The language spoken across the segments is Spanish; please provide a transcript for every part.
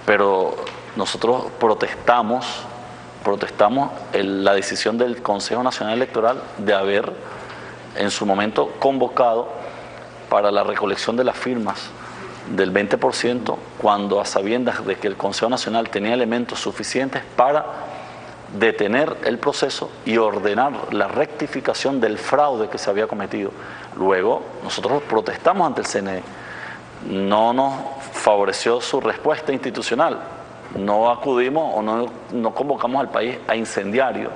pero nosotros protestamos la decisión del Consejo Nacional Electoral de haber en su momento convocado para la recolección de las firmas del 20%, cuando a sabiendas de que el Consejo Nacional tenía elementos suficientes para detener el proceso y ordenar la rectificación del fraude que se había cometido. Luego nosotros protestamos ante el CNE, no nos favoreció su respuesta institucional, no acudimos o no convocamos al país a incendiarlo,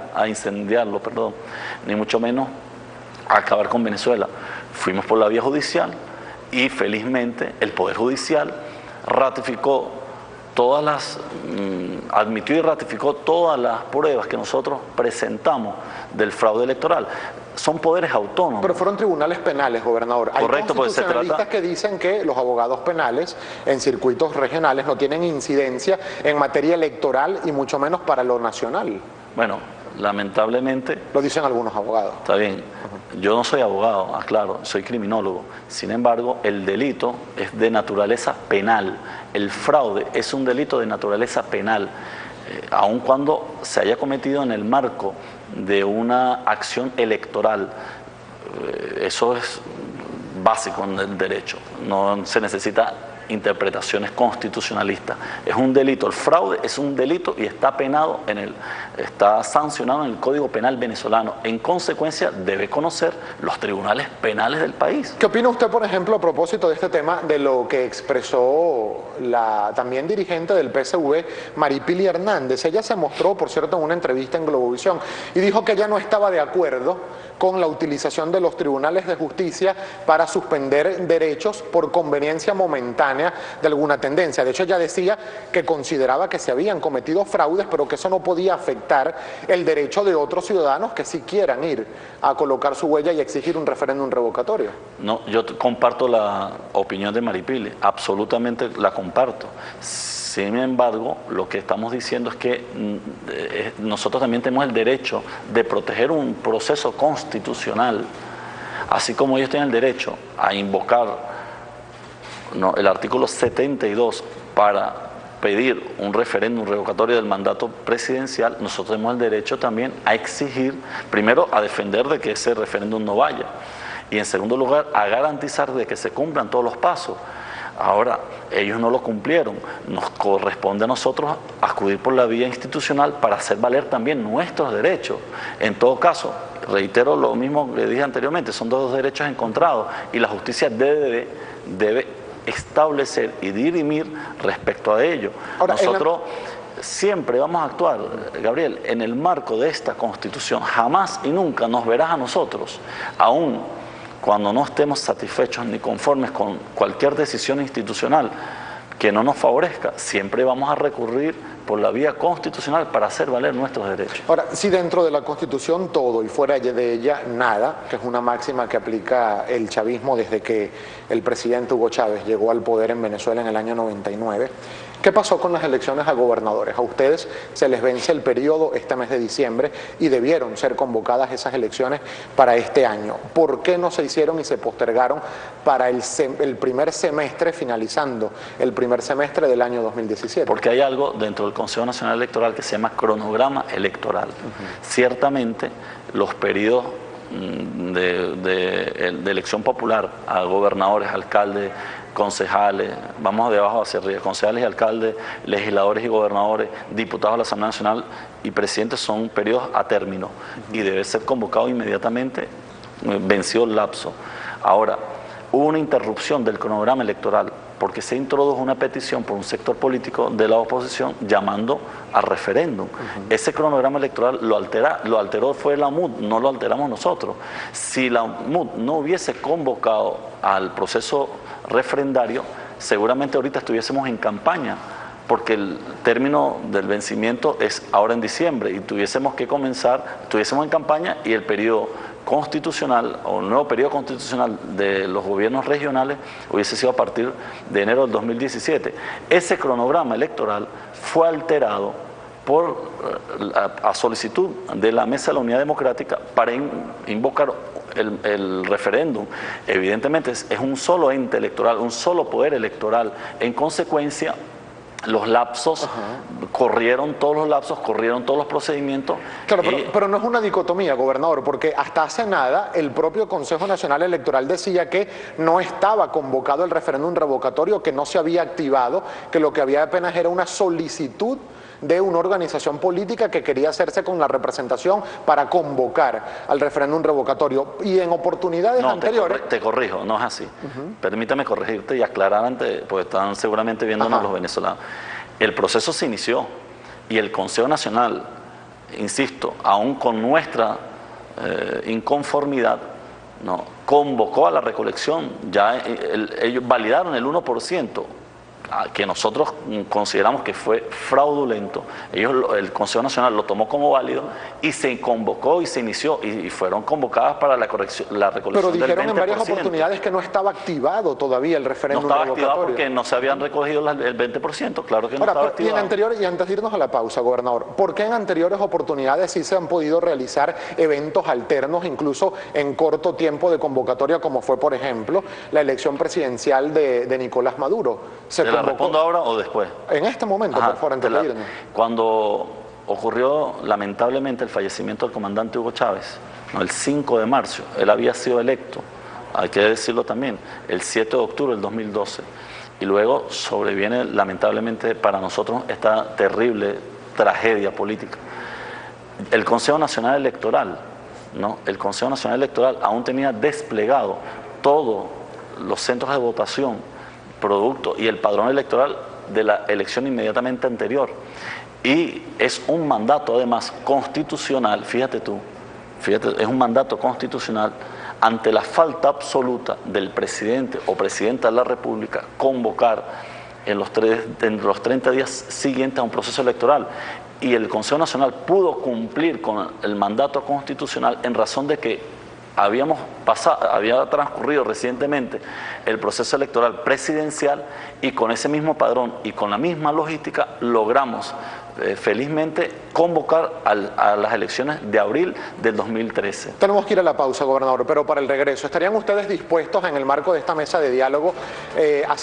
ni mucho menos a acabar con Venezuela. Fuimos por la vía judicial y felizmente el Poder Judicial admitió y ratificó todas las pruebas que nosotros presentamos del fraude electoral. Son poderes autónomos. Pero fueron tribunales penales, gobernador. Correcto, hay constitucionalistas que dicen que los abogados penales en circuitos regionales no tienen incidencia en materia electoral y mucho menos para lo nacional. Bueno, lamentablemente... Lo dicen algunos abogados. Está bien. Yo no soy abogado, aclaro, soy criminólogo. Sin embargo, el delito es de naturaleza penal. El fraude es un delito de naturaleza penal, aun cuando se haya cometido en el marco de una acción electoral. Eso es básico en el derecho. No se necesita interpretaciones constitucionalistas. Es un delito, el fraude es un delito y está penado está sancionado en el Código Penal venezolano. En consecuencia, debe conocer los tribunales penales del país. ¿Qué opina usted, por ejemplo, a propósito de este tema, de lo que expresó la también dirigente del PSV, Maripili Hernández? Ella se mostró, por cierto, en una entrevista en Globovisión y dijo que ella no estaba de acuerdo con la utilización de los tribunales de justicia para suspender derechos por conveniencia momentánea de alguna tendencia. De hecho, ella decía que consideraba que se habían cometido fraudes, pero que eso no podía afectar el derecho de otros ciudadanos que sí quieran ir a colocar su huella y exigir un referéndum revocatorio. No, yo comparto la opinión de Maripili, absolutamente la comparto. Sin embargo, lo que estamos diciendo es que nosotros también tenemos el derecho de proteger un proceso constitucional, así como ellos tienen el derecho a invocar el artículo 72 para pedir un referéndum revocatorio del mandato presidencial. Nosotros tenemos el derecho también a exigir, primero, a defender de que ese referéndum no vaya, y en segundo lugar, a garantizar de que se cumplan todos los pasos. Ahora, ellos no lo cumplieron, nos corresponde a nosotros acudir por la vía institucional para hacer valer también nuestros derechos. En todo caso, reitero lo mismo que dije anteriormente, son dos derechos encontrados y la justicia debe establecer y dirimir respecto a ello. Ahora, nosotros siempre vamos a actuar, Gabriel, en el marco de esta Constitución. Jamás y nunca nos verás a nosotros, aún cuando no estemos satisfechos ni conformes con cualquier decisión institucional que no nos favorezca, siempre vamos a recurrir por la vía constitucional para hacer valer nuestros derechos. Ahora, si dentro de la Constitución todo y fuera de ella nada, que es una máxima que aplica el chavismo desde que el presidente Hugo Chávez llegó al poder en Venezuela en el año 99, ¿qué pasó con las elecciones a gobernadores? A ustedes se les vence el periodo este mes de diciembre y debieron ser convocadas esas elecciones para este año. ¿Por qué no se hicieron y se postergaron para el primer semestre, finalizando el primer semestre del año 2017? Porque hay algo dentro del Consejo Nacional Electoral que se llama cronograma electoral. Ciertamente los periodos de elección popular a gobernadores, alcaldes, concejales, vamos de abajo hacia arriba, concejales y alcaldes, legisladores y gobernadores, diputados de la Asamblea Nacional y presidentes son periodos a término y debe ser convocado inmediatamente, vencido el lapso. Ahora, hubo una interrupción del cronograma electoral porque se introdujo una petición por un sector político de la oposición llamando a referéndum. Ese cronograma electoral lo alteró fue la MUD, no lo alteramos nosotros. Si la MUD no hubiese convocado al proceso referendario, seguramente ahorita estuviésemos en campaña, porque el término del vencimiento es ahora en diciembre y tuviésemos en campaña y el periodo constitucional o el nuevo periodo constitucional de los gobiernos regionales hubiese sido a partir de enero del 2017. Ese cronograma electoral fue alterado a solicitud de la Mesa de la Unidad Democrática para invocar el referéndum. Evidentemente es un solo ente electoral, un solo poder electoral. En consecuencia, los lapsos, corrieron todos los lapsos, corrieron todos los procedimientos. Claro, pero no es una dicotomía, gobernador, porque hasta hace nada el propio Consejo Nacional Electoral decía que no estaba convocado el referéndum revocatorio, que no se había activado, que lo que había apenas era una solicitud de una organización política que quería hacerse con la representación para convocar al referéndum revocatorio. Y en oportunidades anteriores... Te corrijo, no es así. Permítame corregirte y aclarar antes, porque están seguramente viéndonos los venezolanos. El proceso se inició y el Consejo Nacional, insisto, aún con nuestra inconformidad, ¿no?, convocó a la recolección. Ya ellos validaron el 1%. Que nosotros consideramos que fue fraudulento. El Consejo Nacional lo tomó como válido y se convocó y se inició y fueron convocadas para la recolección del 20%. Pero dijeron en varias oportunidades que no estaba activado todavía el referéndum revocatorio. No estaba activado porque no se habían recogido el 20%, claro que no estaba activado. Y antes de irnos a la pausa, gobernador, ¿por qué en anteriores oportunidades sí se han podido realizar eventos alternos, incluso en corto tiempo de convocatoria, como fue, por ejemplo, la elección presidencial de Nicolás Maduro? ¿La respondo ahora o después? En este momento, por favor, antes de irnos. Cuando ocurrió lamentablemente el fallecimiento del comandante Hugo Chávez, ¿no?, el 5 de marzo, él había sido electo, hay que decirlo también, el 7 de octubre del 2012, y luego sobreviene lamentablemente para nosotros esta terrible tragedia política. El Consejo Nacional Electoral, ¿no?, el Consejo Nacional Electoral aún tenía desplegado todos los centros de votación, producto y el padrón electoral de la elección inmediatamente anterior. Y es un mandato además constitucional, fíjate, es un mandato constitucional ante la falta absoluta del presidente o presidenta de la República convocar en los 30 días siguientes a un proceso electoral. Y el Consejo Nacional pudo cumplir con el mandato constitucional en razón de que había transcurrido recientemente el proceso electoral presidencial y con ese mismo padrón y con la misma logística logramos felizmente convocar a las elecciones de abril del 2013. Tenemos que ir a la pausa, gobernador, pero para el regreso, ¿estarían ustedes dispuestos en el marco de esta mesa de diálogo a